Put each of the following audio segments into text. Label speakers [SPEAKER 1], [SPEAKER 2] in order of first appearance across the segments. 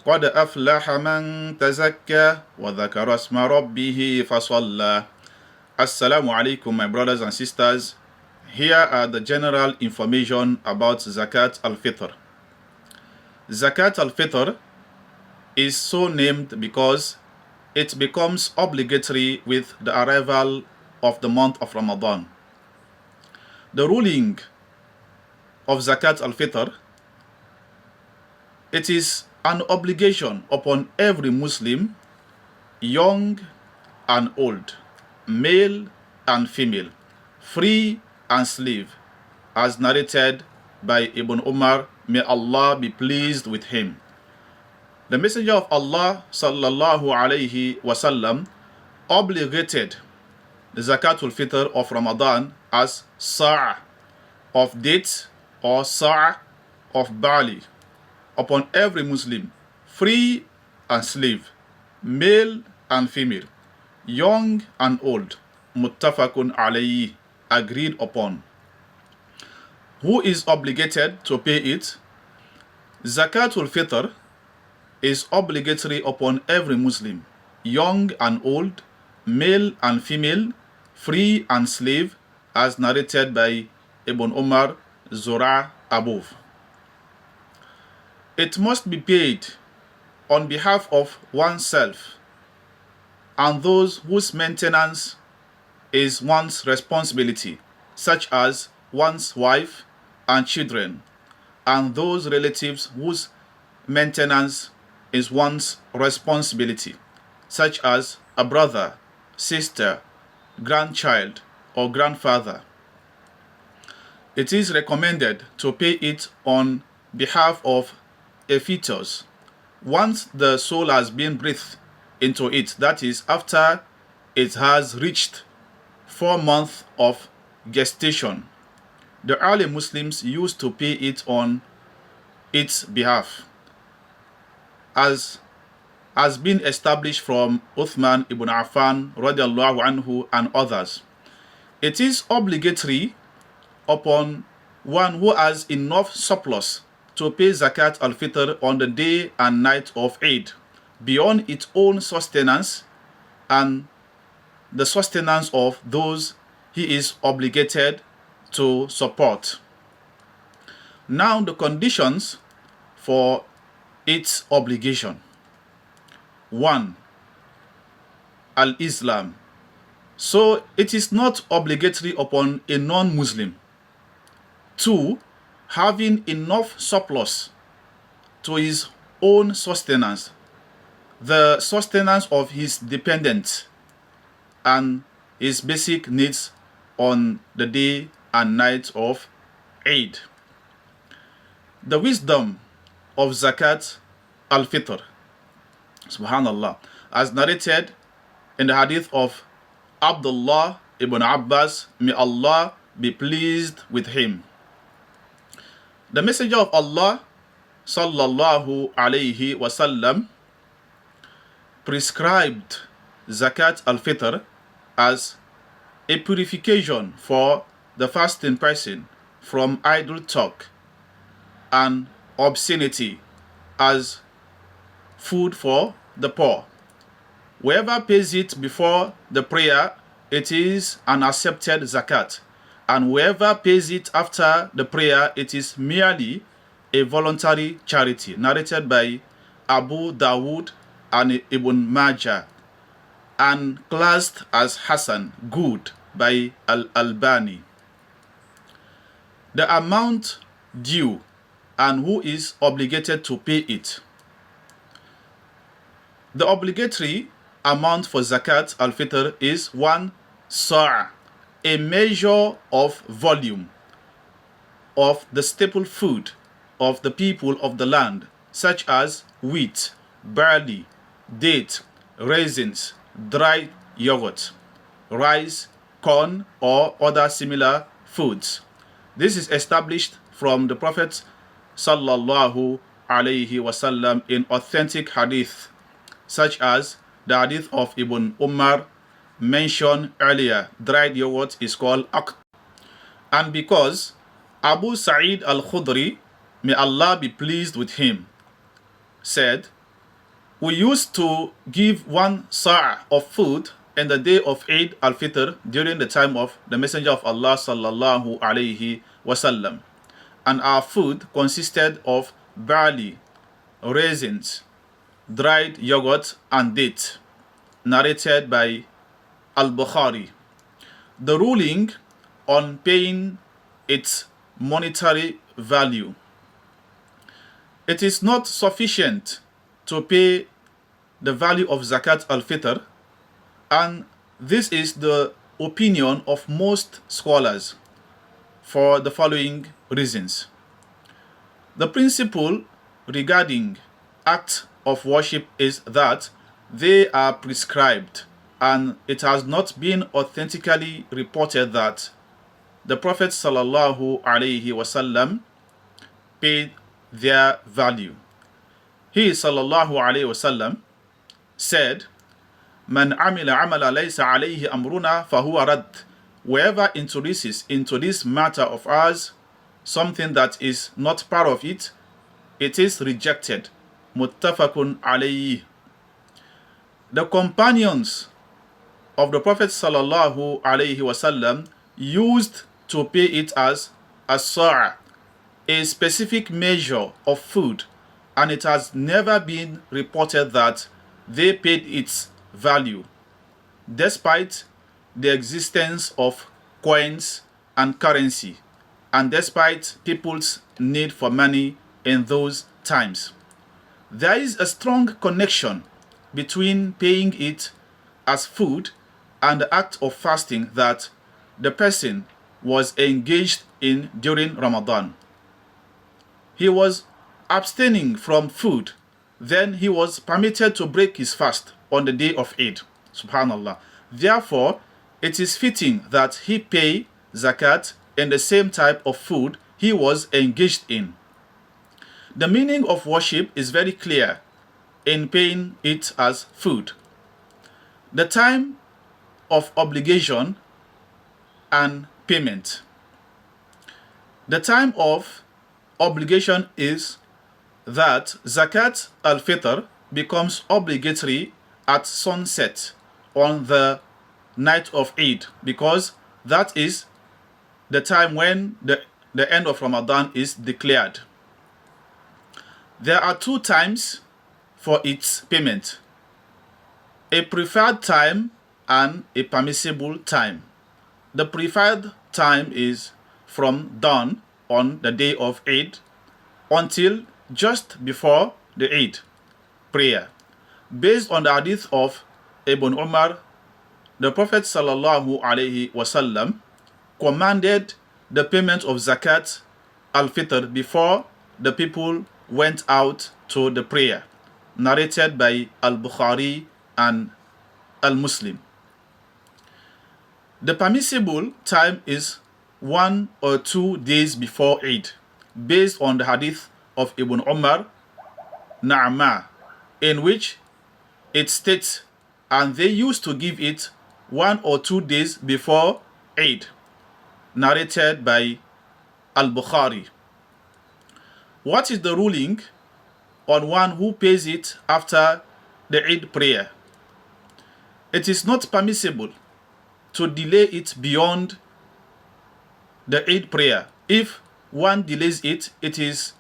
[SPEAKER 1] قد أفلح من تزكى وذكر اسم ربه فصلى. Assalamu alaikum, my brothers and sisters. Here are the general information about Zakat al-Fitr. Zakat al-Fitr is so named because it becomes obligatory with the arrival of the month of Ramadan. The ruling of Zakat al-Fitr, it is an obligation upon every Muslim, young and old, male and female, free and slave, as narrated by Ibn Umar, may Allah be pleased with him. The Messenger of Allah sallallahu alayhi wasallam obligated the Zakatul Fitr of Ramadan as Sa'a of dates or Sa'a of barley upon every Muslim, free and slave, male and female, young and old, muttafaqun alayhi, agreed upon. Who is obligated to pay it? Zakatul Fitr is obligatory upon every Muslim, young and old, male and female, free and slave, as narrated by Ibn Umar, Zura above. It must be paid on behalf of oneself and those whose maintenance is one's responsibility, such as one's wife and children, and those relatives whose maintenance is one's responsibility, such as a brother, sister, grandchild, or grandfather. It is recommended to pay it on behalf of a fetus once the soul has been breathed into it, that is, after it has reached 4 months of gestation. The early Muslims used to pay it on its behalf, as has been established from Uthman ibn Affan radiallahu anhu and others. It is obligatory upon one who has enough surplus to pay Zakat al-Fitr on the day and night of Eid, beyond its own sustenance and the sustenance of those he is obligated to support. Now the conditions for its obligation. 1. Al-Islam. So it is not obligatory upon a non-Muslim. 2. Having enough surplus to his own sustenance, the sustenance of his dependents, and his basic needs on the day and night of Eid. The wisdom of Zakat al-Fitr, subhanallah, as narrated in the hadith of Abdullah ibn Abbas, may Allah be pleased with him. The Messenger of Allah sallallahu alayhi wasallam prescribed Zakat al-Fitr as a purification for the fasting person from idle talk and obscenity, as food for the poor. Whoever pays it before the prayer, it is an accepted zakat, and whoever pays it after the prayer, it is merely a voluntary charity, narrated by Abu Dawood and Ibn Majah, and classed as Hasan, good, by Al-Albani. The amount due and who is obligated to pay it. The obligatory amount for Zakat al-Fitr is 1 Sa', a measure of volume of the staple food of the people of the land, such as wheat, barley, date, raisins, dried yogurt, rice, corn, or other similar foods. This is established from the Prophet sallallahu alayhi wasallam in authentic hadith, such as the hadith of Ibn Umar mentioned earlier. Dried yogurt is called aqt. And because Abu Sa'id al-Khudri, may Allah be pleased with him, said, We used to give one sa' of food in the day of Eid al-Fitr during the time of the Messenger of Allah sallallahu alayhi wasallam. And our food consisted of barley, raisins, dried yogurt, and date, narrated by Al-Bukhari. The ruling on paying its monetary value. It is not sufficient to pay the value of Zakat al-Fitr, and this is the opinion of most scholars for the following reasons. The principle regarding acts of worship is that they are prescribed, and it has not been authentically reported that the Prophet sallallahu alaihi wasallam paid their value. He sallallahu alaihi wasallam said, "Man amila amala laysa alayhi amruna fahuwa rad." Whoever introduces into this matter of ours something that is not part of it, it is rejected. Muttafaqun alayhi. The companions of the Prophet sallallahu alaihi wasallam used to pay it as a sa'a, a specific measure of food, and it has never been reported that they paid its value, despite the existence of coins and currency, and despite people's need for money in those times. There is a strong connection between paying it as food and the act of fasting that the person was engaged in during Ramadan. He was abstaining from food, then he was permitted to break his fast on the day of Eid. Subhanallah. Therefore, it is fitting that he pay zakat in the same type of food he was engaged in. The meaning of worship is very clear in paying it as food. The time of obligation and payment. The time of obligation is that Zakat al-Fitr becomes obligatory at sunset on the night of Eid, because that is the time when the end of Ramadan is declared. There are two times for its payment: a preferred time and a permissible time. The preferred time is from dawn on the day of Eid until just before the Eid prayer. Based on the hadith of Ibn Umar, the Prophet sallallahu alaihi wasallam commanded the payment of Zakat al-Fitr before the people went out to the prayer, narrated by Al-Bukhari and Al-Muslim. The permissible time is 1 or 2 days before Eid, based on the hadith of Ibn Umar, Na'ma, in which it states, and they used to give it 1 or 2 days before Eid, narrated by Al-Bukhari. What is the ruling on one who pays it after the Eid prayer? It is not permissible to delay it beyond the Eid prayer. If one delays it, it is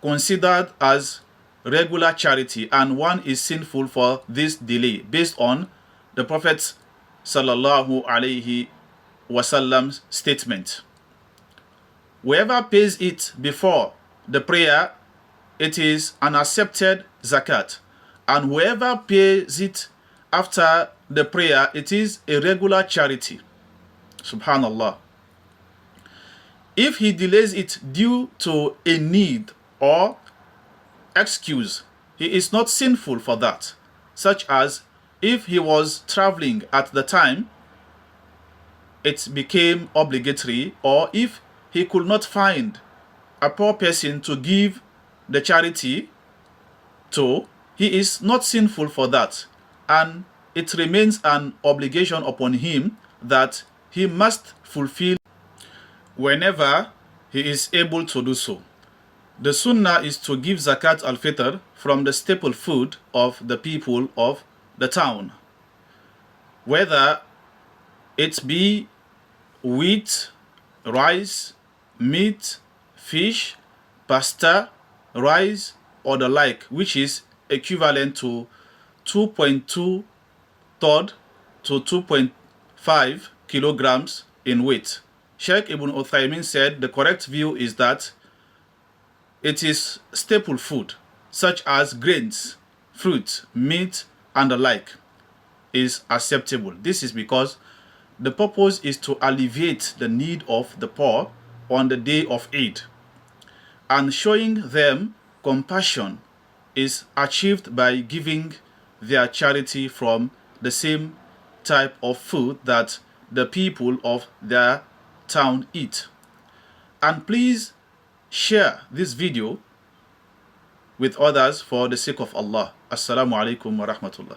[SPEAKER 1] considered as regular charity, and one is sinful for this delay, based on the Prophet sallallahu alaihi wasallam's statement. Whoever pays it before the prayer, it is an accepted zakat, and whoever pays it after the prayer, it is a regular charity. Subhanallah. If he delays it due to a need or excuse, he is not sinful for that, such as if he was traveling at the time it became obligatory, or if he could not find a poor person to give the charity to, he is not sinful for that, and it remains an obligation upon him that he must fulfill whenever he is able to do so. The sunnah is to give zakat al-fitr from the staple food of the people of the town, whether it be wheat, rice, meat, fish, pasta, rice, or the like, which is equivalent to 2.2 third to 2.5 kilograms in weight. Sheikh Ibn Uthaymin said the correct view is that it is staple food, such as grains, fruit, meat, and the like, is acceptable. This is because the purpose is to alleviate the need of the poor on the day of Eid, and showing them compassion is achieved by giving their charity from the same type of food that the people of their town eat. And please share this video with others for the sake of Allah. Assalamu alaikum wa rahmatullah.